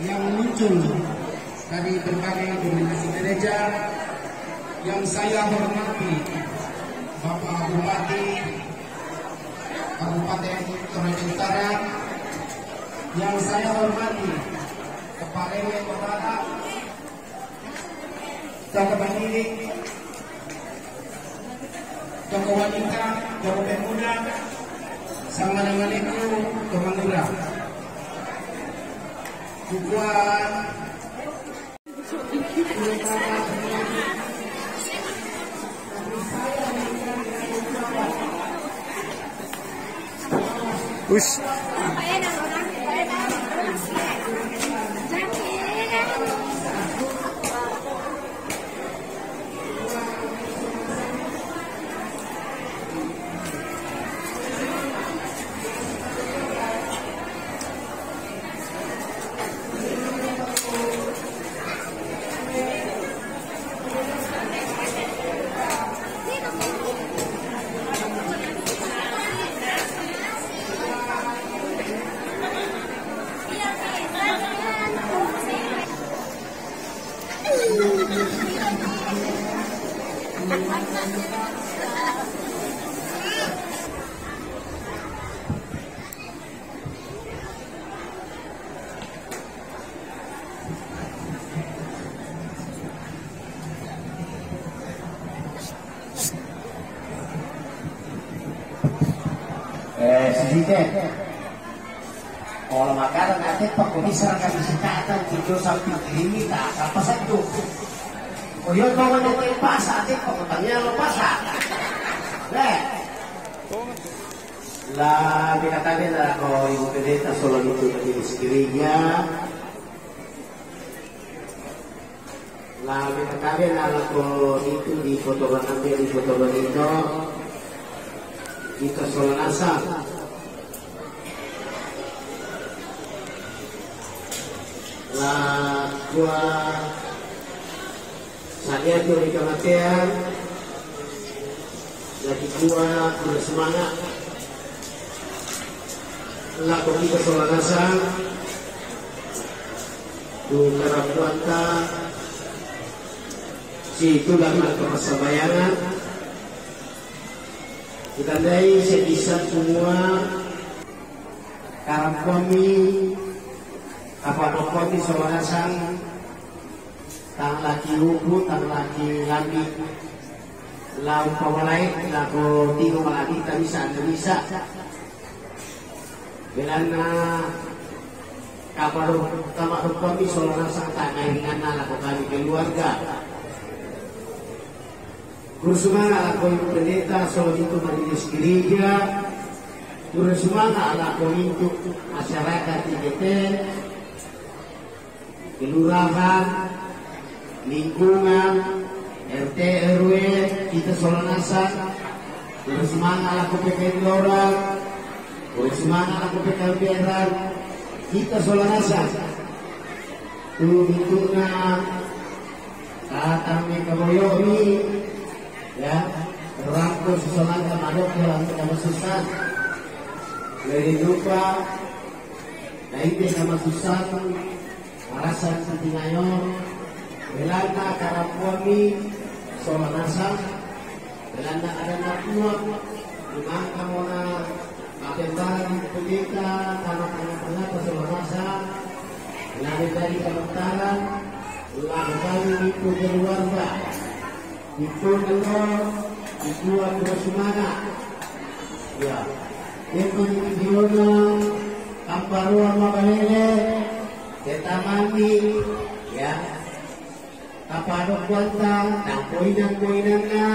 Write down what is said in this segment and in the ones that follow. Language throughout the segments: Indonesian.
yang muncul dari berbagai dominasi gereja yang saya hormati, Bapak Bupati Kabupaten Toraja Utara, yang saya hormati Kepala RW Kepala Tokoh Pendiri, Tokoh Wanita, Tokoh Pemuda, sama dengan itu Tokoh Lurah, Kukuan, Ush. Presidente, kalau makanan nanti Pak Komisar akan disertakan video sampai ini tak apa saja. Oh iya, kalau mau lepas nanti pengutangnya lepas lah. Lah dikatakan lah kalau Ibu Pendeta Solo itu berdiri sekirinya. Lah dikatakan lah kalau itu di foto nanti di foto itu kita Solo Nasa. Lah gua saya tuh di kematian lagi gua udah semangat lah kok kita Solo Nasa tuh kerap kuanta si itu dalam kepersabayangan kita dari sebisa semua karang kami apa kami Solo Nasa tang laki rupu tang laki lami lau pawalai lako tigo malaki bisa belana kapal tamak kami Solo Nasa tak ngaingan lako kami keluarga Kursumangan ako yung pendeta Solo itu Majelis Gereja. Kursumangan ako untuk masyarakat IGT, kelurahan, lingkungan, RT RW kita Solo Nasa. Kursumangan ako PKN Lora, kursumangan ako PKN Beran kita Solo Nasa. Lingkungan katami kaboyomi ya rangkul sesolan kamadok dalam nama susah dari lupa naik nama susah merasa sentingayon belanda karapuami Solo Nasa belanda ada nakuat memang kamu na kapentang pendeta tanah-tanah ke Solo Nasa belanda dari Kalimantan ulang itu keluarga itu dulu itu aku semangat ya itu videonya kamparu sama balele kita mandi ya kapadok kuantang dan koinan-koinannya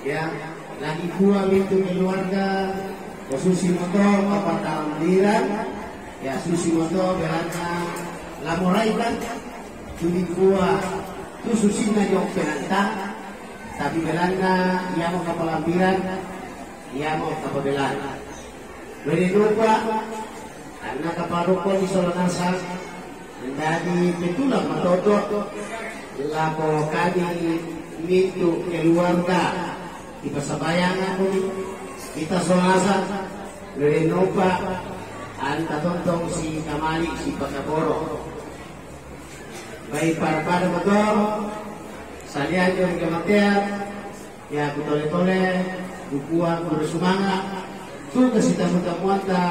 ya lagi gua itu keluarga Susi Moto apa tahun ya Susi Moto belanja lamorai kan jadi gua itu Susi ngajok penantang tapi belanda ia mau kepelampiran ia mau kepebelan beri lupa karena kaparukon di Solo Nasa menjadi betulah matodok lako kami itu keluarga di persabayangan kita Solo Nasa beri lupa anta tontong si Kamali si Pakaboro baik pada motor, salian yang kematian, ya tole bukuan bersemangat, sudah kita muda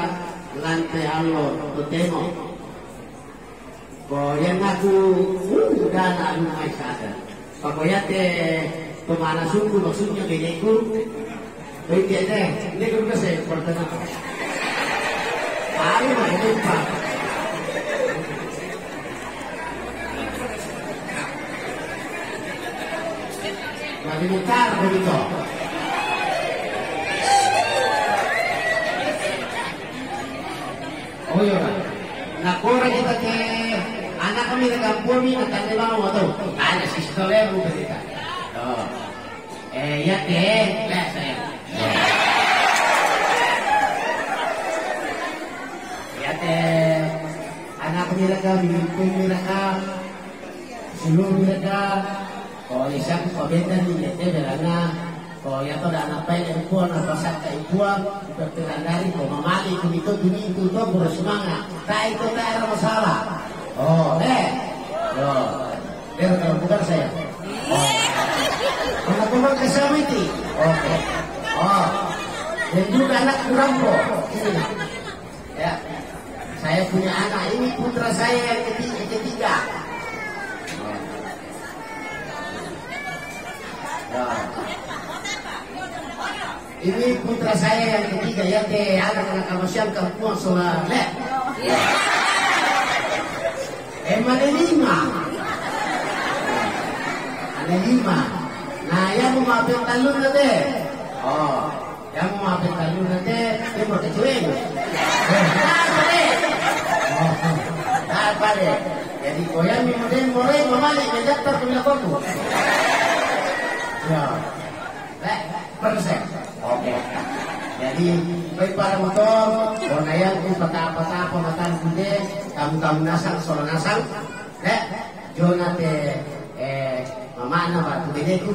lantai alor temo. Yang aku udah lalu mai sadar. Pokoknya pemana sungguh maksudnya gini baik dia deh, ini kan saya pertama. Ayo mau jumpa. Lagi mutar begitu. Oh iya, nak korang kita ke anak kami di kampung ini nak tanda mau atau ada sistem yang berbeda. Oh, ya lah saya. Ya anak mereka, mimpin mereka, seluruh mereka. Kalau isang pabenda ni dia berana, kalau ya tu dah anak baik ibuan atau sakit ibuan, berterandari kalau mamali itu tu bersemangat. Tak itu tak ada masalah. Oh, dia kalau bukan saya. Anak tuan kesamiti. Oke. Oh, dan juga anak kurampo. Ini, ya. Saya punya anak ini putra saya yang ketiga. Ini putra saya yang ketiga ya anak kamasyam kampung solale. Ada lima. Nah, yang mau maafin talun nanti. Oh, yang mau maafin talun nanti dia mau kecuali. Apa deh? Jadi koyang mimuden mulai memalik menjatuh ke belakangku. Ya, persen. Oke. Jadi baik para motor, bonayang ku peta-peta pemakan kude, kamu nasang soal nasang, jonate mama anak batu bedeku.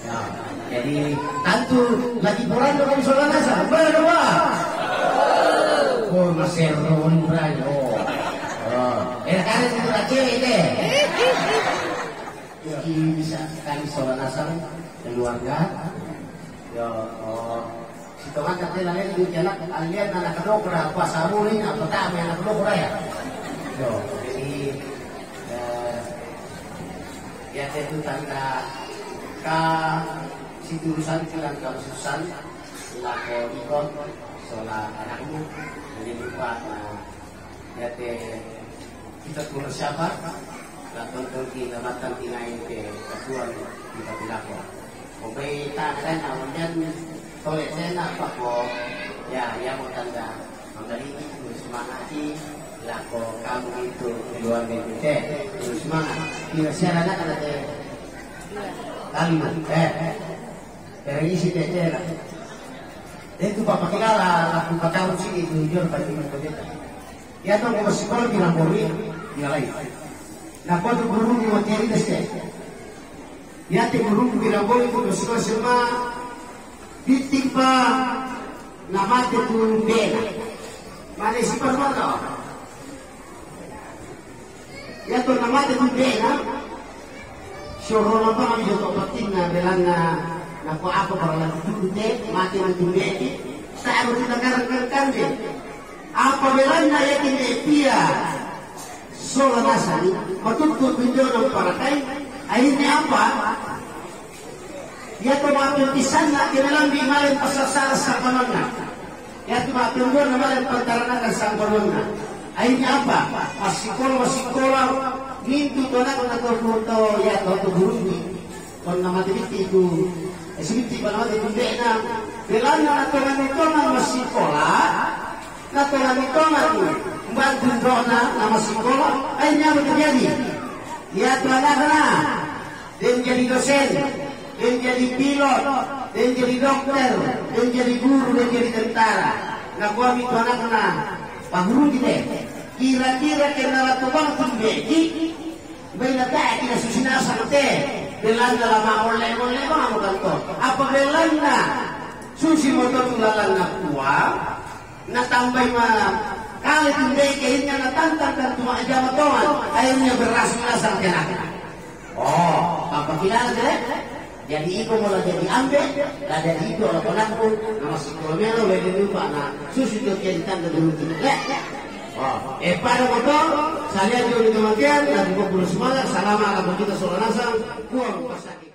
Ya, jadi tentu lagi bulan kamu soal nasang, berdua. Oh masih ron berani. Karena itu lagi deh. Jadi bisa sekali soal nasang keluarga. Ya, si teman katanya lain di jalan alian anak kedokra kuasa mulin apa tak anak kedokra ya. Yo, jadi ya itu tanda ka si tulisan bilang kalau susan lako ikon soal anakmu jadi lupa ya kita kurang siapa lakon turki namatan tinain ke kasuan kita bilako. Oke, takkan awalnya tolak saya apa kok? Ya, yang mau tanda mengenai itu semangati lako kamu itu luar biasa. Terus semangat. Bila saya ada kalimat. Dari isi lah. Itu bapak kita lah 4 tahun sini jujur bagi mereka. Ya tuh mau sekolah bilang boleh, dia lain. Nah, kau tuh guru di materi deh. Ya guru bilang boleh kau sekolah semua ditimpa nama itu bela. Mana si permata? Ya tuh nama itu bela. Syukur apa kami jatuh penting na belana naku apa kalau itu deh mati nanti bela. Saya harus dengarkan deh. Apa belana ya kini dia soal nasari betul-betul video dan parakai. Akhirnya apa? Ya tu maafin pisan nak kinalang di malin pasasara sa kanona. Ya tu maafin doon na malin pagtaranakan sa kanona. Akhirnya apa? Masikola, mintu to na kung nagurto ya to guru ni. Kung namatibiti ko, sibiti pa naman ito na. Bilang na natulang ito na masikola, natulang ito na bantu doon na masikola, akhirnya apa terjadi? Ya tu anak-anak, dia menjadi dosen, dia menjadi pilot, dia menjadi dokter, dia menjadi guru, dia menjadi tentara. Nah, gua itu anak-anak, Pak Guru kita, kira-kira kena tubang pembeki, bila tak kita susina sampai, belanda lama oleh-oleh mau kantor. Apa belanda? Susi motor tulalan na kuah, na tambay ma Kali tundai kayaknya natantang dan cuma aja matongan, akhirnya beras-berasan kena. Oh, apa kilala kena? Jadi iko mulai jadi ambil, lah jadi iko orang penangkul, nama si kolomelo lagi lupa, nah susu itu jadi tanda dulu gitu. Pada motor, saya juga di kematian, dan 20 semangat, selama akan kita soal nasang, kuang pasaki.